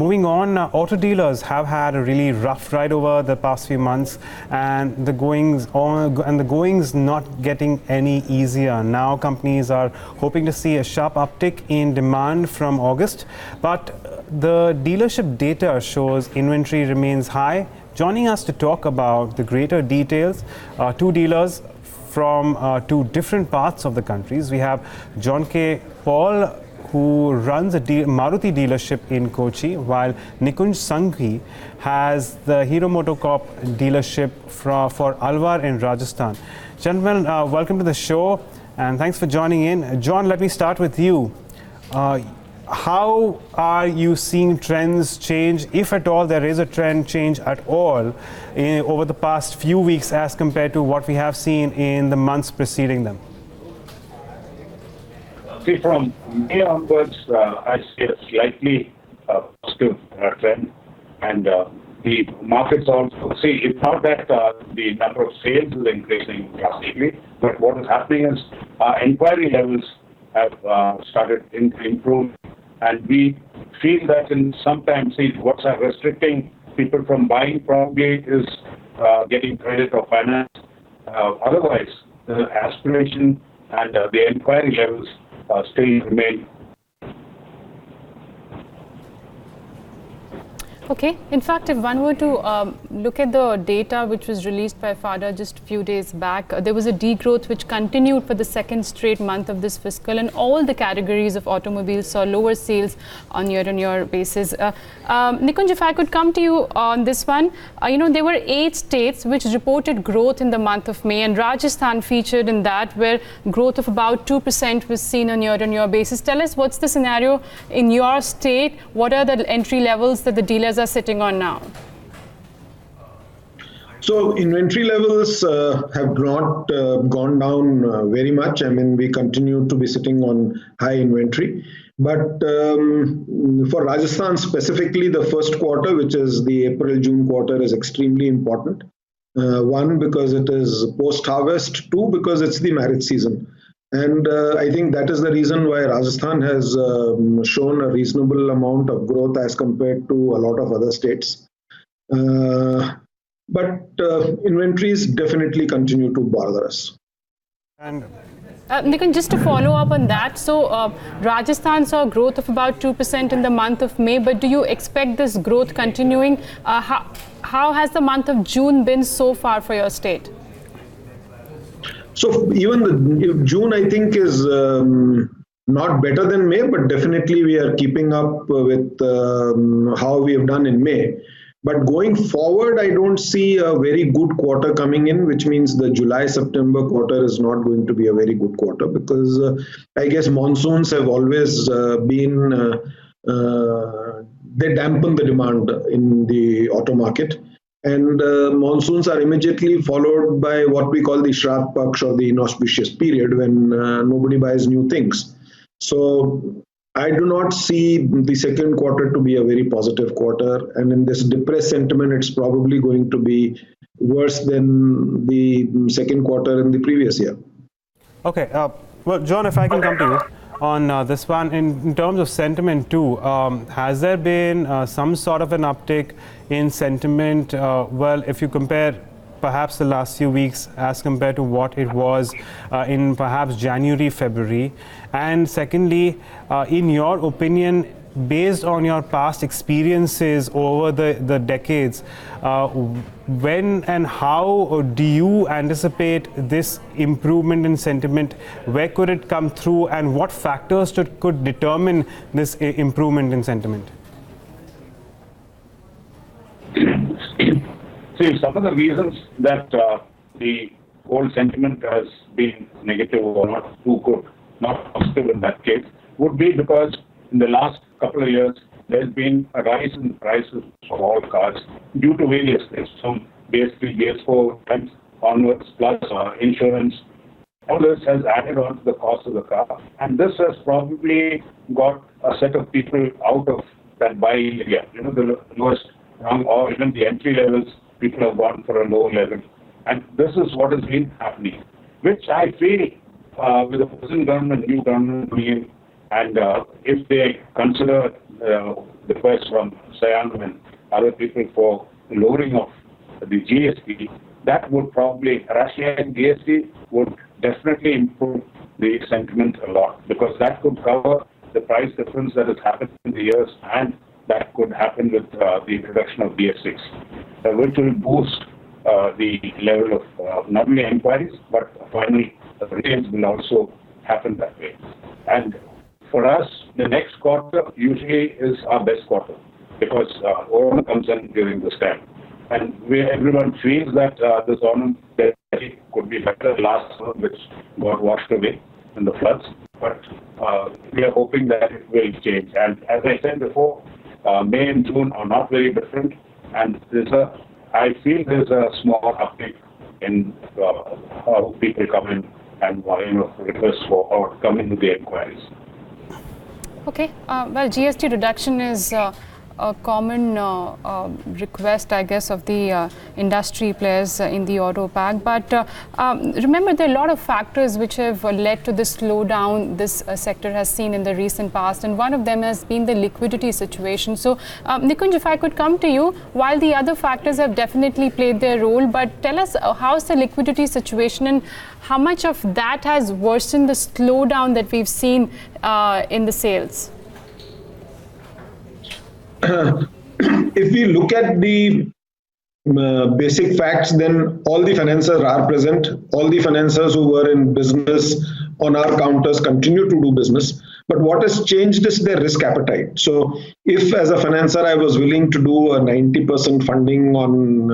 Moving on, auto dealers have had a really rough ride over the past few months, and the goings not getting any easier. Now companies are hoping to see a sharp uptick in demand from August, but the dealership data shows inventory remains high. Joining us to talk about the greater details, two dealers from two different parts of the countries. We have John K. Paul, who runs a Maruti dealership in Kochi, while Nikunj Sanghi has the Hero MotoCorp dealership for Alwar in Rajasthan. Gentlemen, welcome to the show and thanks for joining in. John, let me start with you. How are you seeing trends change, if at all there is a trend change at all, over the past few weeks as compared to what we have seen in the months preceding them? See, from May onwards, I see a slightly positive trend, and the markets also see. It's not that the number of sales is increasing drastically, but what is happening is inquiry levels have started to improve, and we feel that in sometimes what's restricting people from buying probably is getting credit or finance. Otherwise, the aspiration and the inquiry levels still remain. Okay. In fact, if one were to look at the data which was released by FADA just a few days back, there was a degrowth which continued for the second straight month of this fiscal, and all the categories of automobiles saw lower sales on year-on-year basis. Nikunj, if I could come to you on this one, there were 8 states which reported growth in the month of May, and Rajasthan featured in that, where growth of about 2% was seen on year-on-year basis. Tell us, what's the scenario in your state? What are the entry levels that the dealers are sitting on now? So inventory levels have not gone down very much. I mean, we continue to be sitting on high inventory. But for Rajasthan specifically, the first quarter, which is the April-June quarter, is extremely important. One, because it is post-harvest. Two, because it's the marriage season. And I think that is the reason why Rajasthan has shown a reasonable amount of growth as compared to a lot of other states. But inventories definitely continue to bother us. And Nikunj, just to follow up on that, so Rajasthan saw growth of about 2% in the month of May, but do you expect this growth continuing? How has the month of June been so far for your state? So even June, I think, is not better than May, but definitely we are keeping up with how we have done in May. But going forward, I don't see a very good quarter coming in, which means the July-September quarter is not going to be a very good quarter, because I guess monsoons have always been, they dampen the demand in the auto market. And monsoons are immediately followed by what we call the Shraddh Paksh, or the inauspicious period, when nobody buys new things. So I do not see the second quarter to be a very positive quarter. And in this depressed sentiment, it's probably going to be worse than the second quarter in the previous year. Okay. Well, John, if I can come to you on this one, in terms of sentiment too, has there been some sort of an uptick in sentiment? Well, if you compare perhaps the last few weeks as compared to what it was in perhaps January, February, and secondly, in your opinion, based on your past experiences over the decades, when and how do you anticipate this improvement in sentiment? Where could it come through, and what factors could determine this improvement in sentiment? See, some of the reasons that the whole sentiment has been negative or not too good, not positive in that case, would be because in the last couple of years, there's been a rise in prices of all cars due to various things, from basically BS4 times onwards, plus insurance. All this has added on to the cost of the car, and this has probably got a set of people out of that buying area. The lowest rung or even the entry levels, people have gone for a lower level. And this is what has been happening, which I feel with the present government, new government coming in, and if they consider request from SIAM and other people for lowering of the GST, that would probably, rationalizing GST would definitely improve the sentiment a lot, because that could cover the price difference that has happened in the years, and that could happen with the introduction of BS6, which will boost the level of not only inquiries, but finally retails will also happen that way. And for us, the next quarter usually is our best quarter, because Onam comes in during this time. And everyone feels that this Onam could be better last summer, which got washed away in the floods. But we are hoping that it will change. And as I said before, May and June are not very different. And I feel there's a small uptick in how people come in and request for or come in with the inquiries. Okay. Well, GST reduction is a common request, I guess, of the industry players in the auto pack. But remember, there are a lot of factors which have led to the slowdown this sector has seen in the recent past. And one of them has been the liquidity situation. So, Nikunj, if I could come to you, while the other factors have definitely played their role, but tell us how's the liquidity situation and how much of that has worsened the slowdown that we've seen in the sales? If we look at the basic facts, then all the financiers are present. All the financiers who were in business on our counters continue to do business. But what has changed is their risk appetite. So if as a financier I was willing to do a 90% funding on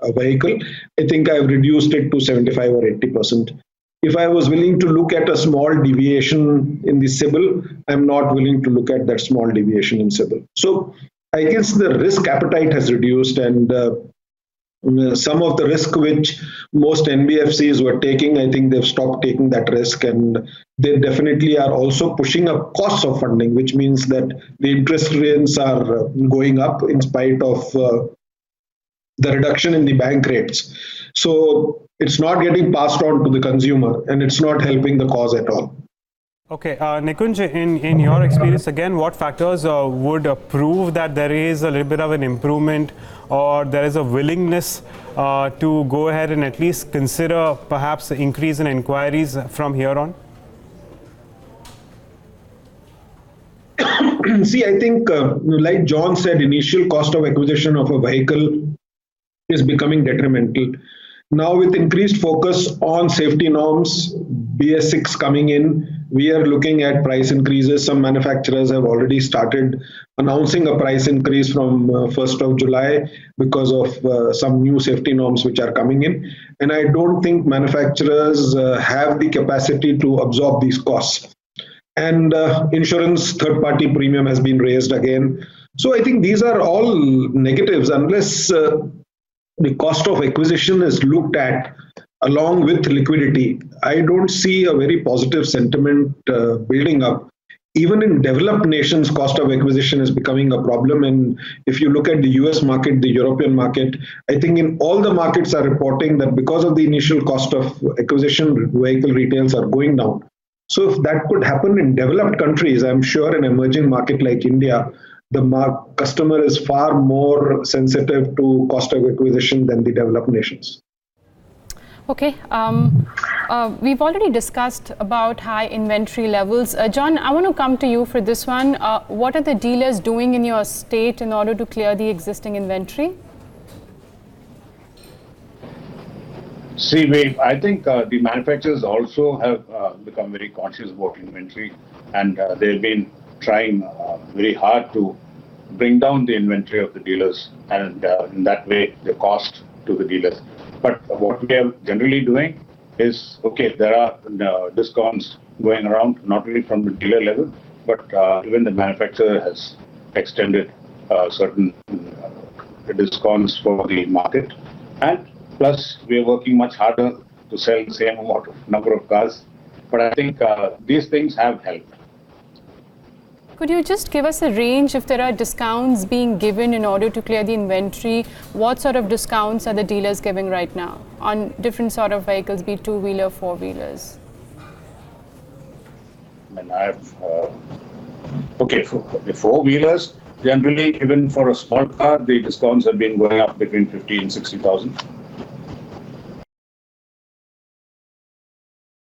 a vehicle, I think I've reduced it to 75 or 80%. If I was willing to look at a small deviation in the CIBIL, I'm not willing to look at that small deviation in CIBIL. So I guess the risk appetite has reduced, and some of the risk which most NBFCs were taking, I think they've stopped taking that risk, and they definitely are also pushing up costs of funding, which means that the interest rates are going up in spite of the reduction in the bank rates. So it's not getting passed on to the consumer, and it's not helping the cause at all. Okay, Nikunj, in your experience, again, what factors would prove that there is a little bit of an improvement, or there is a willingness to go ahead and at least consider perhaps an increase in inquiries from here on? See, I think, like John said, initial cost of acquisition of a vehicle is becoming detrimental. Now, with increased focus on safety norms, BS6 coming in, we are looking at price increases. Some manufacturers have already started announcing a price increase from 1st of July because of some new safety norms which are coming in. And I don't think manufacturers have the capacity to absorb these costs. And insurance third-party premium has been raised again. So I think these are all negatives unless the cost of acquisition is looked at along with liquidity. I don't see a very positive sentiment building up. Even in developed nations, cost of acquisition is becoming a problem. And if you look at the US market, the European market, I think in all the markets are reporting that because of the initial cost of acquisition, vehicle retails are going down. So if that could happen in developed countries, I'm sure an emerging market like India, the customer is far more sensitive to cost of acquisition than the developed nations. Okay, we've already discussed about high inventory levels. John, I want to come to you for this one. What are the dealers doing in your state in order to clear the existing inventory? See, I think the manufacturers also have become very conscious about inventory, and they've been trying very hard to bring down the inventory of the dealers, and in that way the cost to the dealers. But what we are generally doing is, okay, there are discounts going around, not only from the dealer level, but even the manufacturer has extended certain discounts for the market. And plus, we are working much harder to sell the same number of cars. But I think these things have helped. Could you just give us a range if there are discounts being given in order to clear the inventory? What sort of discounts are the dealers giving right now on different sort of vehicles, be it two-wheeler, four-wheelers? Okay, for the four-wheelers, Generally, even for a small car, the discounts have been going up between 50 and 60,000.